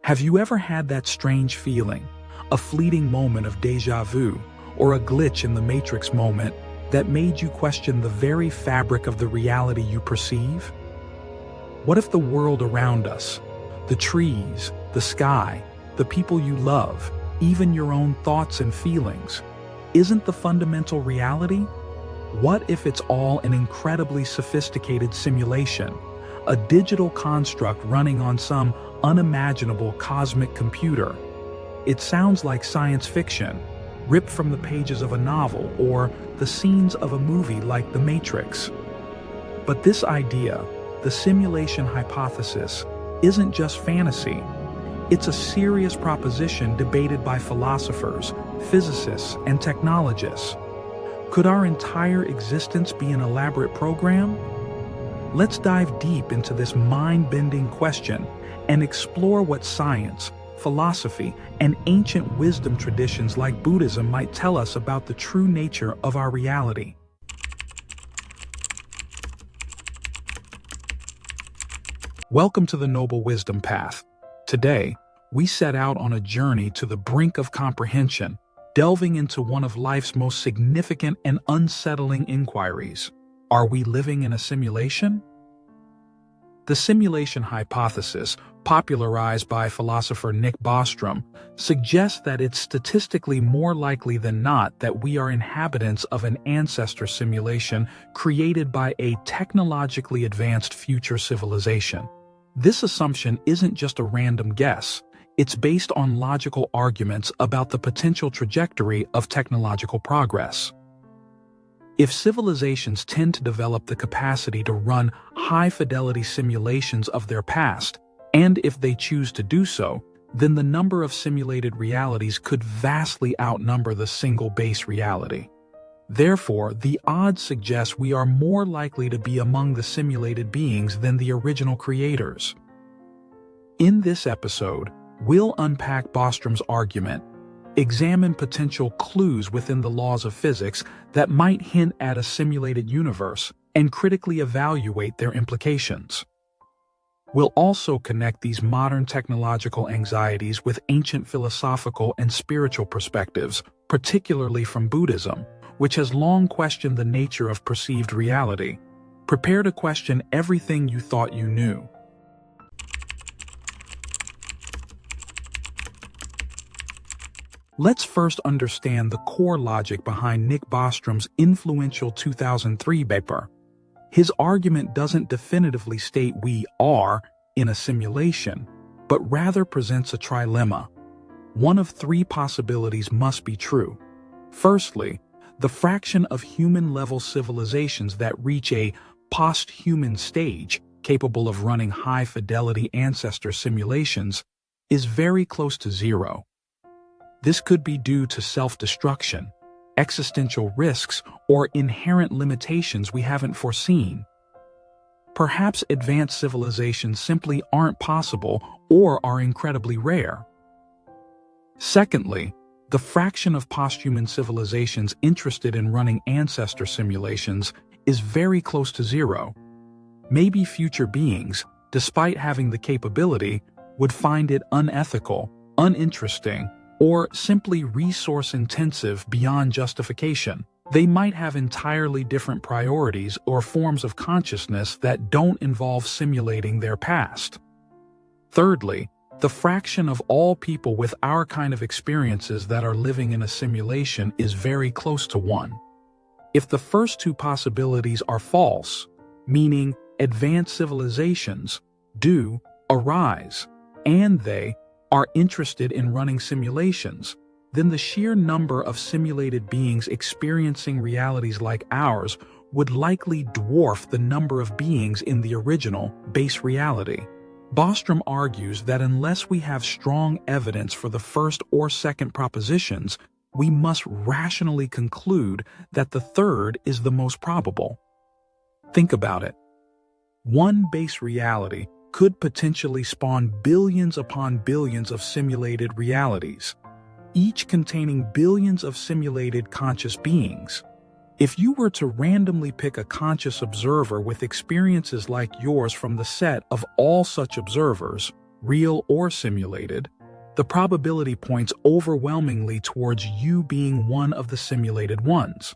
Have you ever had that strange feeling, a fleeting moment of déjà vu, or a glitch in the Matrix moment that made you question the very fabric of the reality you perceive? What if the world around us, the trees, the sky, the people you love, even your own thoughts and feelings, isn't the fundamental reality? What if it's all an incredibly sophisticated simulation, a digital construct running on some unimaginable cosmic computer? It sounds like science fiction, ripped from the pages of a novel or the scenes of a movie like The Matrix. But this idea, the simulation hypothesis, isn't just fantasy. It's a serious proposition debated by philosophers, physicists, and technologists. Could our entire existence be an elaborate program? Let's dive deep into this mind-bending question and explore what science, philosophy, and ancient wisdom traditions like Buddhism might tell us about the true nature of our reality. Welcome to the Noble Wisdom Path. Today, we set out on a journey to the brink of comprehension, delving into one of life's most significant and unsettling inquiries. Are we living in a simulation? The simulation hypothesis, popularized by philosopher Bostrom, suggests that it's statistically more likely than not that we are inhabitants of an ancestor simulation created by a technologically advanced future civilization. This assumption isn't just a random guess. It's based on logical arguments about the potential trajectory of technological progress. If civilizations tend to develop the capacity to run high-fidelity simulations of their past, and if they choose to do so, then the number of simulated realities could vastly outnumber the single base reality. Therefore, the odds suggest we are more likely to be among the simulated beings than the original creators. In this episode, we'll unpack Bostrom's argument, examine potential clues within the laws of physics that might hint at a simulated universe, and critically evaluate their implications. We'll also connect these modern technological anxieties with ancient philosophical and spiritual perspectives, particularly from Buddhism, which has long questioned the nature of perceived reality. Prepare to question everything you thought you knew. Let's first understand the core logic behind Bostrom's influential 2003 paper. His argument doesn't definitively state we are in a simulation, but rather presents a trilemma. One of three possibilities must be true. Firstly, the fraction of human-level civilizations that reach a post-human stage, capable of running high-fidelity ancestor simulations, is very close to zero. This could be due to self-destruction, existential risks, or inherent limitations we haven't foreseen. Perhaps advanced civilizations simply aren't possible or are incredibly rare. Secondly, the fraction of post-human civilizations interested in running ancestor simulations is very close to zero. Maybe future beings, despite having the capability, would find it unethical, uninteresting, or simply resource-intensive beyond justification. They might have entirely different priorities or forms of consciousness that don't involve simulating their past. Thirdly, the fraction of all people with our kind of experiences that are living in a simulation is very close to 1. If the first two possibilities are false, meaning advanced civilizations do arise, and they are interested in running simulations, then the sheer number of simulated beings experiencing realities like ours would likely dwarf the number of beings in the original base reality. Bostrom argues that unless we have strong evidence for the first or second propositions, we must rationally conclude that the third is the most probable. Think about it. One base reality could potentially spawn billions upon billions of simulated realities, each containing billions of simulated conscious beings. If you were to randomly pick a conscious observer with experiences like yours from the set of all such observers, real or simulated, the probability points overwhelmingly towards you being one of the simulated ones.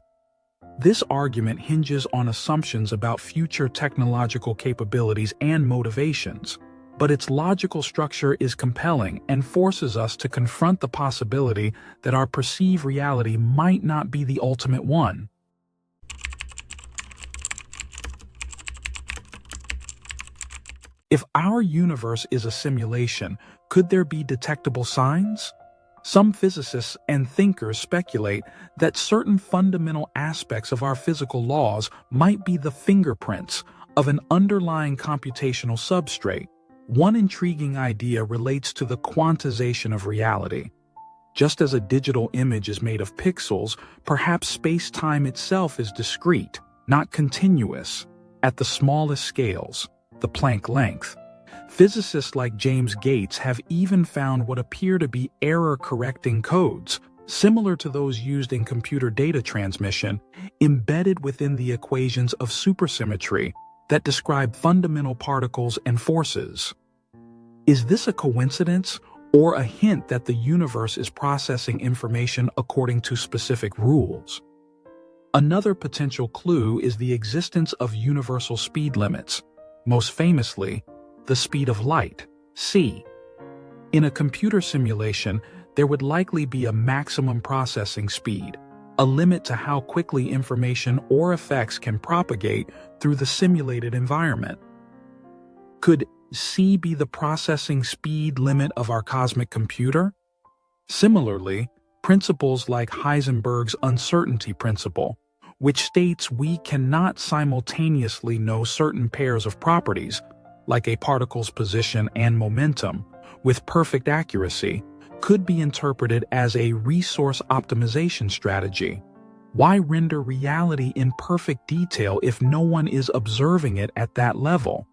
This argument hinges on assumptions about future technological capabilities and motivations, but its logical structure is compelling and forces us to confront the possibility that our perceived reality might not be the ultimate one. If our universe is a simulation, could there be detectable signs? Some physicists and thinkers speculate that certain fundamental aspects of our physical laws might be the fingerprints of an underlying computational substrate. One intriguing idea relates to the quantization of reality. Just as a digital image is made of pixels, perhaps space-time itself is discrete, not continuous, at the smallest scales, the Planck length. Physicists like James Gates have even found what appear to be error-correcting codes, similar to those used in computer data transmission, embedded within the equations of supersymmetry that describe fundamental particles and forces. Is this a coincidence or a hint that the universe is processing information according to specific rules? Another potential clue is the existence of universal speed limits, most famously, the speed of light, c. In a computer simulation, there would likely be a maximum processing speed, a limit to how quickly information or effects can propagate through the simulated environment. Could c be the processing speed limit of our cosmic computer? Similarly, principles like Heisenberg's uncertainty principle, which states we cannot simultaneously know certain pairs of properties, like a particle's position and momentum, with perfect accuracy, could be interpreted as a resource optimization strategy. Why render reality in perfect detail if no one is observing it at that level?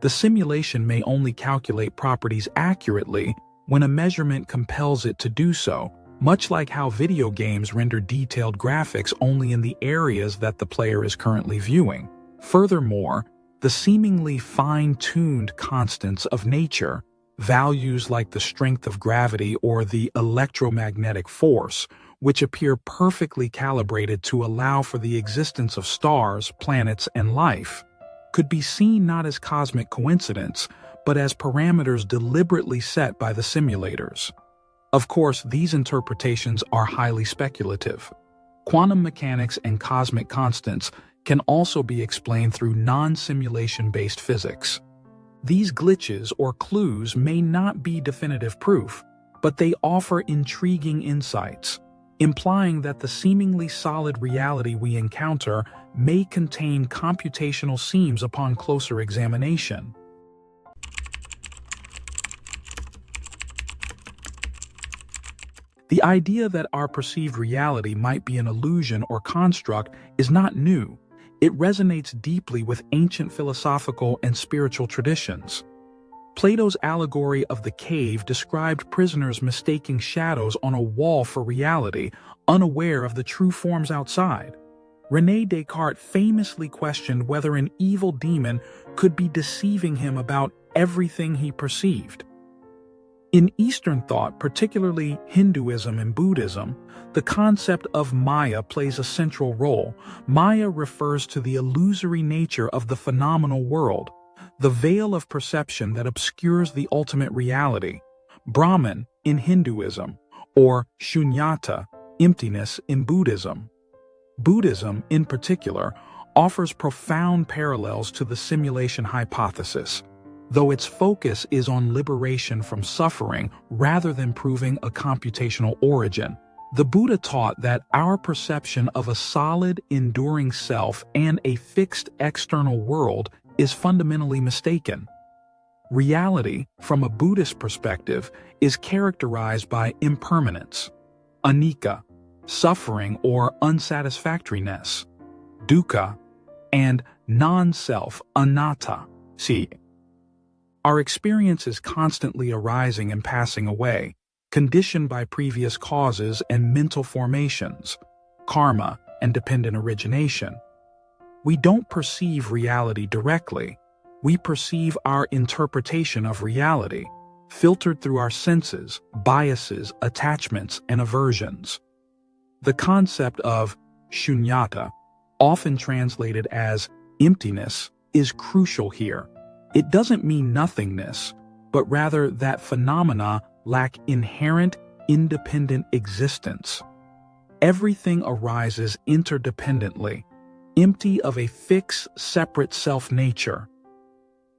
The simulation may only calculate properties accurately when a measurement compels it to do so, much like how video games render detailed graphics only in the areas that the player is currently viewing. Furthermore, the seemingly fine-tuned constants of nature, values like the strength of gravity or the electromagnetic force, which appear perfectly calibrated to allow for the existence of stars, planets, and life, could be seen not as cosmic coincidence, but as parameters deliberately set by the simulators. Of course, these interpretations are highly speculative. Quantum mechanics and cosmic constants can also be explained through non-simulation-based physics. These glitches or clues may not be definitive proof, but they offer intriguing insights, implying that the seemingly solid reality we encounter may contain computational seams upon closer examination. The idea that our perceived reality might be an illusion or construct is not new. It resonates deeply with ancient philosophical and spiritual traditions. Plato's allegory of the cave described prisoners mistaking shadows on a wall for reality, unaware of the true forms outside. René Descartes famously questioned whether an evil demon could be deceiving him about everything he perceived. In Eastern thought, particularly Hinduism and Buddhism, the concept of Maya plays a central role. Maya refers to the illusory nature of the phenomenal world, the veil of perception that obscures the ultimate reality. Brahman in Hinduism, or Shunyata, emptiness in Buddhism. Buddhism, in particular, offers profound parallels to the simulation hypothesis, though its focus is on liberation from suffering rather than proving a computational origin. The Buddha taught that our perception of a solid, enduring self and a fixed external world is fundamentally mistaken. Reality, from a Buddhist perspective, is characterized by impermanence, anicca, suffering or unsatisfactoriness, dukkha, and non-self, anatta, see. Our experience is constantly arising and passing away, conditioned by previous causes and mental formations, karma, and dependent origination. We don't perceive reality directly. we perceive our interpretation of reality, filtered through our senses, biases, attachments, and aversions. The concept of shunyata, often translated as emptiness, is crucial here. It doesn't mean nothingness, but rather that phenomena lack inherent, independent existence. Everything arises interdependently, empty of a fixed, separate self-nature.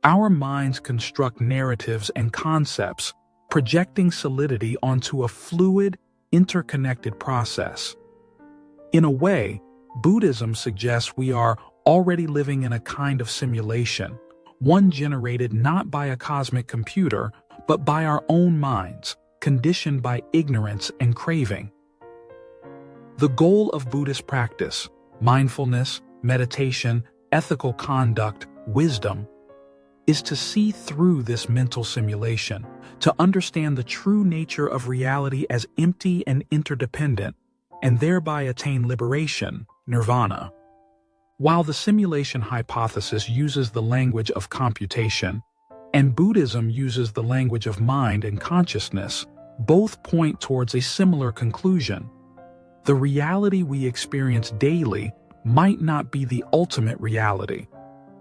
Our minds construct narratives and concepts, projecting solidity onto a fluid, interconnected process. In a way, Buddhism suggests we are already living in a kind of simulation, one generated not by a cosmic computer, but by our own minds, conditioned by ignorance and craving. The goal of Buddhist practice, mindfulness, meditation, ethical conduct, wisdom, is to see through this mental simulation, to understand the true nature of reality as empty and interdependent, and thereby attain liberation, nirvana. While the simulation hypothesis uses the language of computation, and Buddhism uses the language of mind and consciousness, both point towards a similar conclusion. The reality we experience daily might not be the ultimate reality.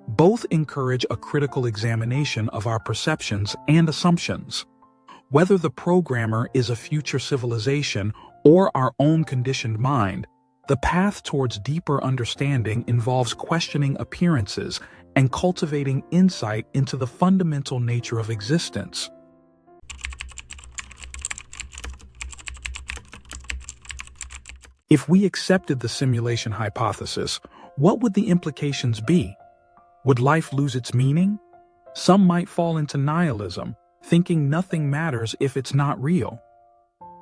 Both encourage a critical examination of our perceptions and assumptions. Whether the programmer is a future civilization or our own conditioned mind, the path towards deeper understanding involves questioning appearances and cultivating insight into the fundamental nature of existence. If we accepted the simulation hypothesis, what would the implications be? Would life lose its meaning? Some might fall into nihilism, thinking nothing matters if it's not real.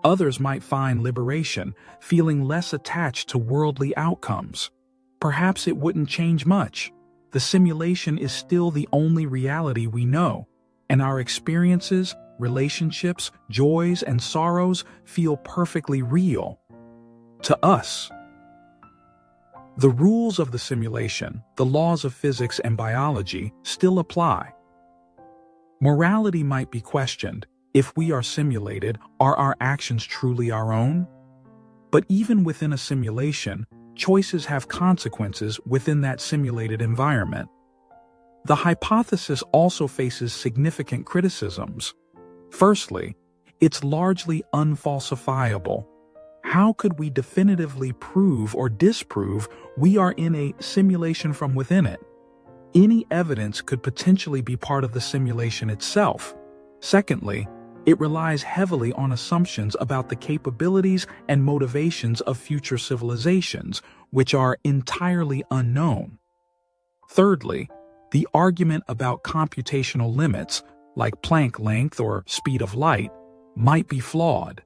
Others might find liberation, feeling less attached to worldly outcomes. Perhaps it wouldn't change much. The simulation is still the only reality we know, and our experiences, relationships, joys, and sorrows feel perfectly real to us. The rules of the simulation, the laws of physics and biology, still apply. Morality might be questioned. If we are simulated, are our actions truly our own? But even within a simulation, choices have consequences within that simulated environment. The hypothesis also faces significant criticisms. Firstly, it's largely unfalsifiable. How could we definitively prove or disprove we are in a simulation from within it? Any evidence could potentially be part of the simulation itself. Secondly, it relies heavily on assumptions about the capabilities and motivations of future civilizations, which are entirely unknown. Thirdly, the argument about computational limits, like Planck length or speed of light, might be flawed.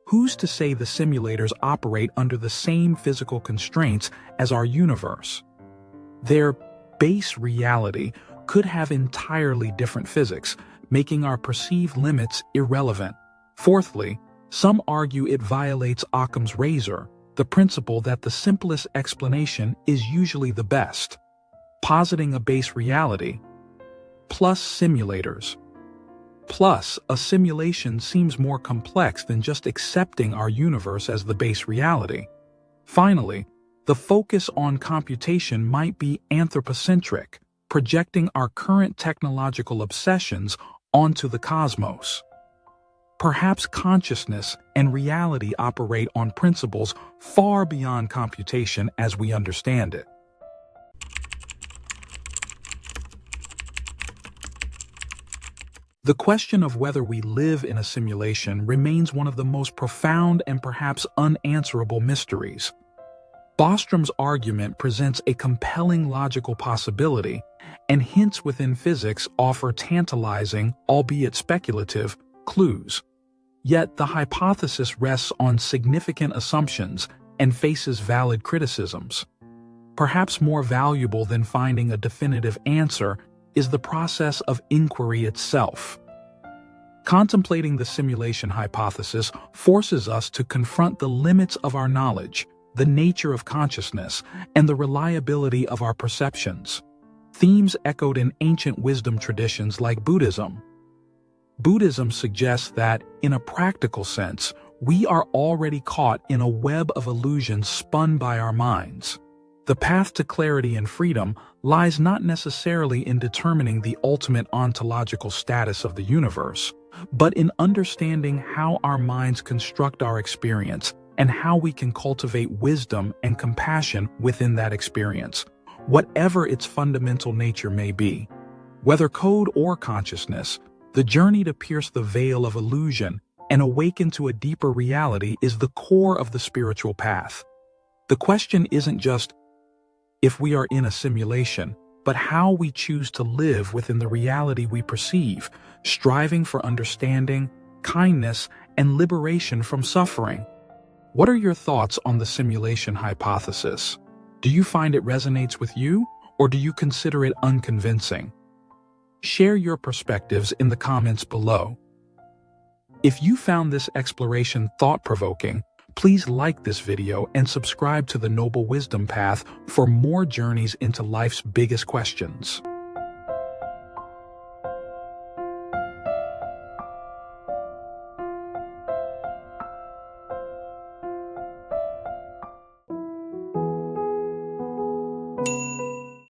Who's to say the simulators operate under the same physical constraints as our universe? Their base reality could have entirely different physics, making our perceived limits irrelevant. Fourthly, some argue it violates Occam's razor, the principle that the simplest explanation is usually the best, positing a base reality plus simulators. Plus, a simulation seems more complex than just accepting our universe as the base reality. Finally, the focus on computation might be anthropocentric, projecting our current technological obsessions onto the cosmos. Perhaps consciousness and reality operate on principles far beyond computation as we understand it. The question of whether we live in a simulation remains one of the most profound and perhaps unanswerable mysteries. Bostrom's argument presents a compelling logical possibility, and hints within physics offer tantalizing, albeit speculative, clues. Yet the hypothesis rests on significant assumptions and faces valid criticisms. Perhaps more valuable than finding a definitive answer is the process of inquiry itself. Contemplating the simulation hypothesis forces us to confront the limits of our knowledge, the nature of consciousness, and the reliability of our perceptions. themes echoed in ancient wisdom traditions like Buddhism. Buddhism suggests that, in a practical sense, we are already caught in a web of illusions spun by our minds. The path to clarity and freedom lies not necessarily in determining the ultimate ontological status of the universe, but in understanding how our minds construct our experience and how we can cultivate wisdom and compassion within that experience, whatever its fundamental nature may be. Whether code or consciousness, the journey to pierce the veil of illusion and awaken to a deeper reality is the core of the spiritual path. The question isn't just if we are in a simulation, but how we choose to live within the reality we perceive, striving for understanding, kindness, and liberation from suffering. What are your thoughts on the simulation hypothesis? Do you find it resonates with you, or do you consider it unconvincing? Share your perspectives in the comments below. If you found this exploration thought-provoking, please like this video and subscribe to the Noble Wisdom Path for more journeys into life's biggest questions.